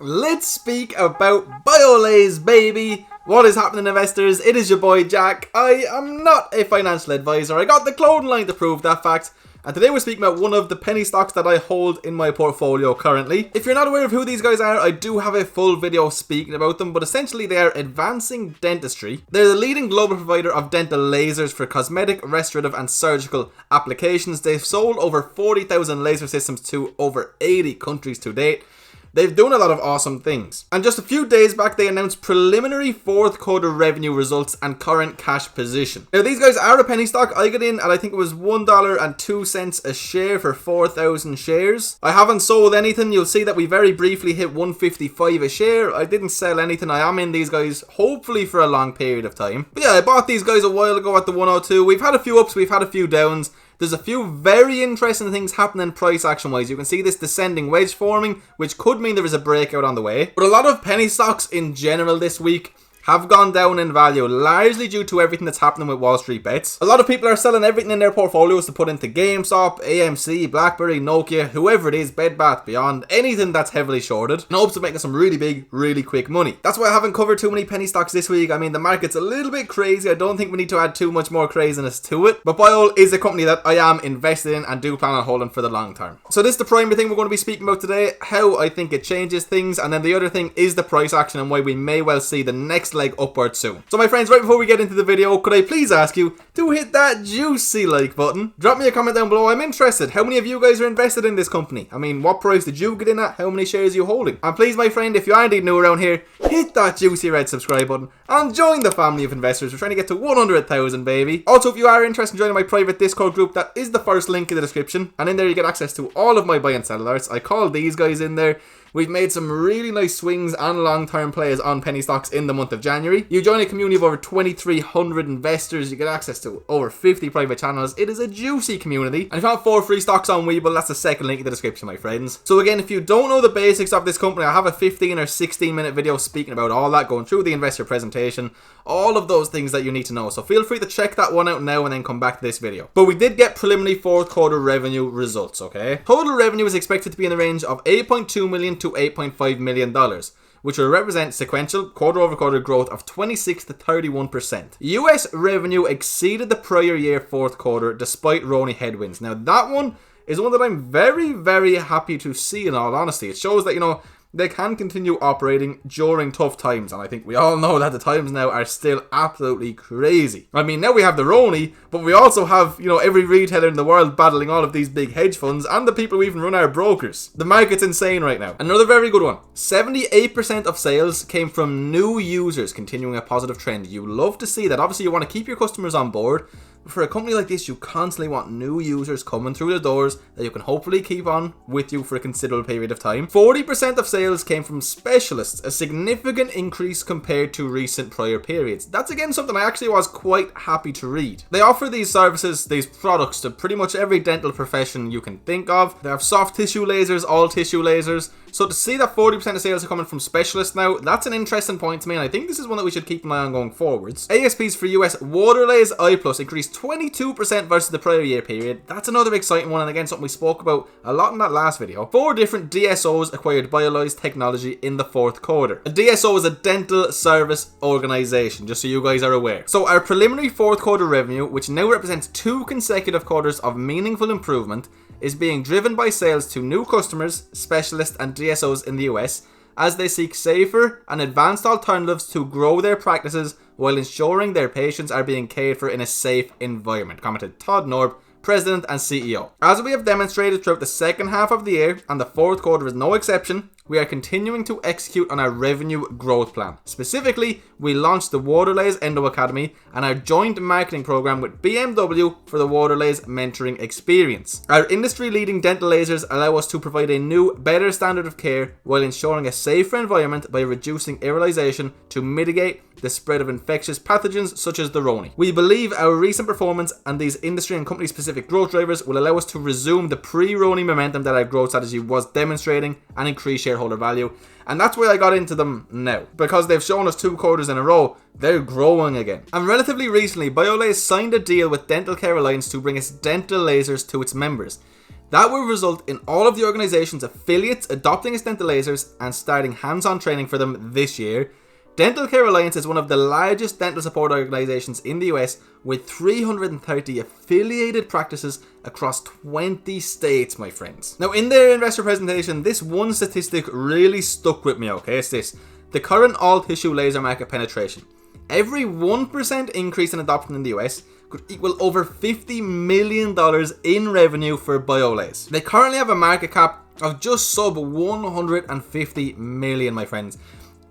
Let's speak about BIOLASE, baby! What is happening, investors? It is your boy Jack. I am not a financial advisor. I got the clothing line to prove that fact. And today we're speaking about one of the penny stocks that I hold in my portfolio currently. If you're not aware of who these guys are, I do have a full video speaking about them, but essentially they are advancing dentistry. They're the leading global provider of dental lasers for cosmetic, restorative and surgical applications. They've sold over 40,000 laser systems to over 80 countries to date. They've done a lot of awesome things. And just a few days back, they announced preliminary fourth quarter revenue results and current cash position. Now, these guys are a penny stock. I got in at, I think it was $1.02 a share for 4,000 shares. I haven't sold anything. You'll see that we very briefly hit $1.55 a share. I didn't sell anything. I am in these guys, hopefully for a long period of time. But yeah, I bought these guys a while ago at the 102. We've had a few ups, we've had a few downs. There's a few very interesting things happening price action wise. You can see this descending wedge forming, which could mean there is a breakout on the way. But a lot of penny stocks in general this week have gone down in value, largely due to everything that's happening with Wall Street bets. A lot of people are selling everything in their portfolios to put into GameStop, AMC, BlackBerry, Nokia, whoever it is, Bed Bath Beyond, anything that's heavily shorted, in hopes of making some really big, really quick money. That's why I haven't covered too many penny stocks this week. I mean, the market's a little bit crazy. I don't think we need to add too much more craziness to it. But BIOL is a company that I am invested in and do plan on holding for the long term. So this is the primary thing we're going to be speaking about today, how I think it changes things, and then the other thing is the price action and why we may well see the next leg upward soon. So my friends, right before we get into the video, could I please ask you to hit that juicy like button? Drop me a comment down below. I'm interested. How many of you guys are invested in this company? I mean, what price did you get in at? How many shares are you holding? And please, my friend, if you are indeed new around here, hit that juicy red subscribe button and join the family of investors. We're trying to get to 100,000, baby. Also, if you are interested in joining my private Discord group, that is the first link in the description. And in there you get access to all of my buy and sell alerts. I call these guys in there. We've made some really nice swings and long-term plays on penny stocks in the month of January. You join a community of over 2,300 investors. You get access to over 50 private channels. It is a juicy community. And if you want 4 free stocks on Webull, that's the second link in the description, my friends. So again, if you don't know the basics of this company, I have a 15 or 16 minute video speaking about all that, going through the investor presentation, all of those things that you need to know. So feel free to check that one out now and then come back to this video. But we did get preliminary fourth quarter revenue results, okay? Total revenue is expected to be in the range of $8.2 million to $8.5 million, which will represent sequential quarter-over-quarter growth of 26 to 31%. US revenue exceeded the prior year fourth quarter despite Roni headwinds. Now that one is one that I'm very, very happy to see, in all honesty. It shows that, you know, they can continue operating during tough times, and I think we all know that the times now are still absolutely crazy. I mean, now we have the Roni, but we also have, you know, every retailer in the world battling all of these big hedge funds and the people who even run our brokers. The market's insane right now. Another very good one. 78% of sales came from new users, continuing a positive trend. You love to see that. Obviously, you want to keep your customers on board. For a company like this, you constantly want new users coming through the doors that you can hopefully keep on with you for a considerable period of time. 40% of sales came from specialists, a significant increase compared to recent prior periods. That's again something I actually was quite happy to read. They offer these services, these products, to pretty much every dental profession you can think of. They have soft tissue lasers, all tissue lasers. So to see that 40% of sales are coming from specialists now, that's an interesting point to me, and I think this is one that we should keep an eye on going forwards. ASPs for US WaterLase I Plus increased 22% versus the prior year period. That's another exciting one, and again something we spoke about a lot in that last video. 4 different DSOs acquired BIOLASE technology in the fourth quarter. A DSO is a dental service organization, just so you guys are aware. So our preliminary fourth quarter revenue, which now represents 2 consecutive quarters of meaningful improvement, is being driven by sales to new customers, specialists and DSOs in the US as they seek safer and advanced alternatives to grow their practices while ensuring their patients are being cared for in a safe environment, commented Todd Norb, President and CEO. As we have demonstrated throughout the second half of the year, and the fourth quarter is no exception, we are continuing to execute on our revenue growth plan. Specifically, we launched the WaterLase Endo Academy and our joint marketing program with BMW for the WaterLase mentoring experience. Our industry-leading dental lasers allow us to provide a new, better standard of care while ensuring a safer environment by reducing aerosolization to mitigate the spread of infectious pathogens such as the Roni. We believe our recent performance and these industry and company-specific growth drivers will allow us to resume the pre-Roni momentum that our growth strategy was demonstrating and increase shareholder value. And that's why I got into them now, because they've shown us 2 quarters in a row, they're growing again. And relatively recently, BIOLASE signed a deal with Dental Care Alliance to bring its dental lasers to its members. That will result in all of the organization's affiliates adopting its dental lasers and starting hands-on training for them this year. Dental Care Alliance is one of the largest dental support organizations in the US with 330 affiliated practices across 20 states, my friends. Now, in their investor presentation, this one statistic really stuck with me, okay? It's this: the current all-tissue laser market penetration. Every 1% increase in adoption in the US could equal over $50 million in revenue for BIOLASE. They currently have a market cap of just sub 150 million, my friends.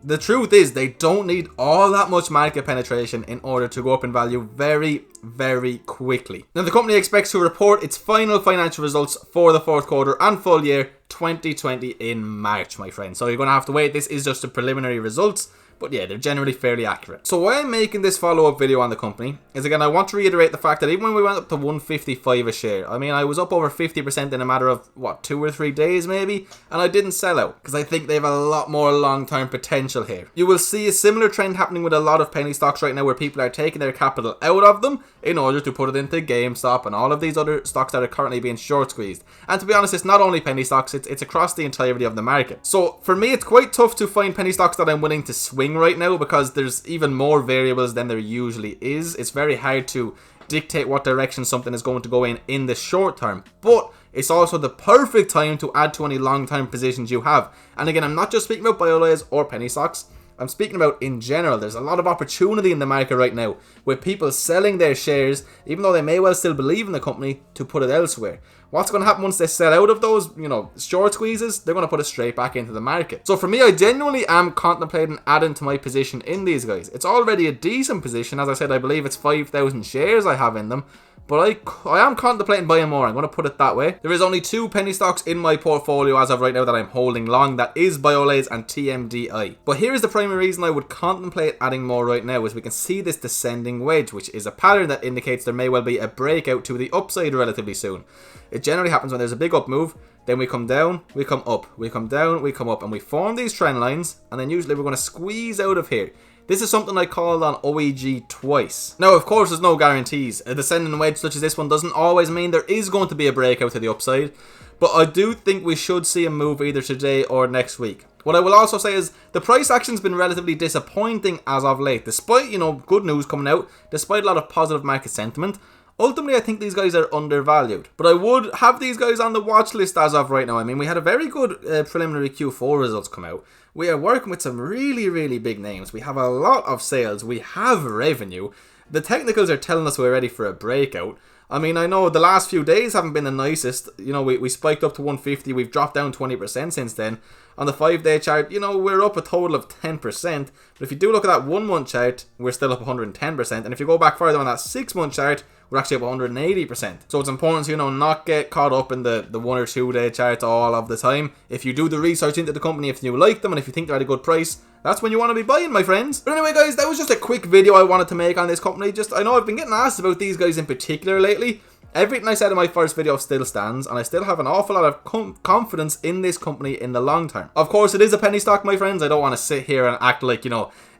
The truth is, they don't need all that much market penetration in order to go up in value very, very quickly. Now, the company expects to report its final financial results for the fourth quarter and full year 2020 in March, my friends. So you're going to have to wait. This is just the preliminary results. But yeah, they're generally fairly accurate. So why I'm making this follow-up video on the company is, again, I want to reiterate the fact that even when we went up to 155 a share, I mean, I was up over 50% in a matter of, what, 2 or 3 days maybe? And I didn't sell out because I think they have a lot more long-term potential here. You will see a similar trend happening with a lot of penny stocks right now, where people are taking their capital out of them in order to put it into GameStop and all of these other stocks that are currently being short squeezed. And to be honest, it's not only penny stocks, it's across the entirety of the market. So for me, it's quite tough to find penny stocks that I'm willing to swing right now, because there's even more variables than there usually is. It's very hard to dictate what direction something is going to go in the short term, but it's also the perfect time to add to any long-term positions you have. And again, I'm not just speaking about BIOLASE or penny stocks. I'm speaking about in general. There's a lot of opportunity in the market right now with people selling their shares, even though they may well still believe in the company, to put it elsewhere. What's going to happen once they sell out of those, short squeezes? They're going to put it straight back into the market. So for me, I genuinely am contemplating adding to my position in these guys. It's already a decent position. As I said, I believe it's 5,000 shares I have in them. But I am contemplating buying more. I'm going to put it that way. There is only 2 penny stocks in my portfolio as of right now that I'm holding long. That is BIOLASE and TMDI. But here is the primary reason I would contemplate adding more right now, is we can see this descending wedge, which is a pattern that indicates there may well be a breakout to the upside relatively soon. It generally happens when there's a big up move. Then we come down, we come up, we come down, we come up, and we form these trend lines. And then usually we're going to squeeze out of here. This is something I called on OEG twice. Now, of course, there's no guarantees. A descending wedge such as this one doesn't always mean there is going to be a breakout to the upside, but I do think we should see a move either today or next week. What I will also say is the price action's been relatively disappointing as of late, despite, good news coming out, despite a lot of positive market sentiment. Ultimately, I think these guys are undervalued, but I would have these guys on the watch list as of right now. I mean, we had a very good preliminary Q4 results come out. We are working with some really, really big names. We have a lot of sales. We have revenue. The technicals are telling us we're ready for a breakout. I mean, I know the last few days haven't been the nicest. We spiked up to 150. We've dropped down 20% since then. On the 5-day chart, we're up a total of 10%. But if you do look at that 1-month chart, we're still up 110%. And if you go back further on that 6-month chart, we're actually up 180%. So it's important to, not get caught up in the 1 or 2 day charts all of the time. If you do the research into the company, if you like them, and if you think they're at a good price, that's when you want to be buying, my friends. But anyway, guys, that was just a quick video I wanted to make on this company. I know I've been getting asked about these guys in particular lately. Everything I said in my first video still stands, and I still have an awful lot of confidence in this company in the long term. Of course, it is a penny stock, my friends. I don't want to sit here and act like,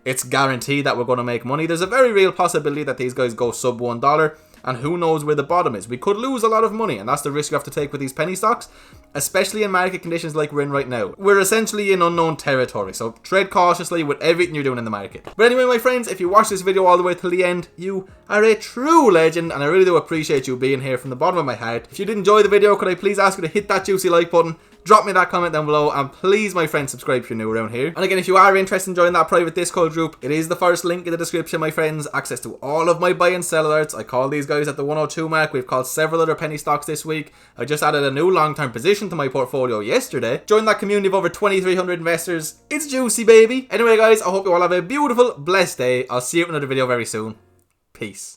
it's guaranteed that we're going to make money. There's a very real possibility that these guys go sub $1. And who knows where the bottom is. We could lose a lot of money, and that's the risk you have to take with these penny stocks, especially in market conditions like we're in right now. We're essentially in unknown territory, so tread cautiously with everything you're doing in the market. But anyway, my friends, if you watch this video all the way till the end, you are a true legend, and I really do appreciate you being here from the bottom of my heart. If you did enjoy the video, could I please ask you to hit that juicy like button? Drop me that comment down below, and please, my friends, subscribe if you're new around here. And again, if you are interested in joining that private Discord group, it is the first link in the description, my friends. Access to all of my buy and sell alerts. I call these guys at the 102 mark. We've called several other penny stocks this week. I just added a new long-term position to my portfolio yesterday. Join that community of over 2,300 investors. It's juicy, baby. Anyway, guys, I hope you all have a beautiful, blessed day. I'll see you in another video very soon. Peace.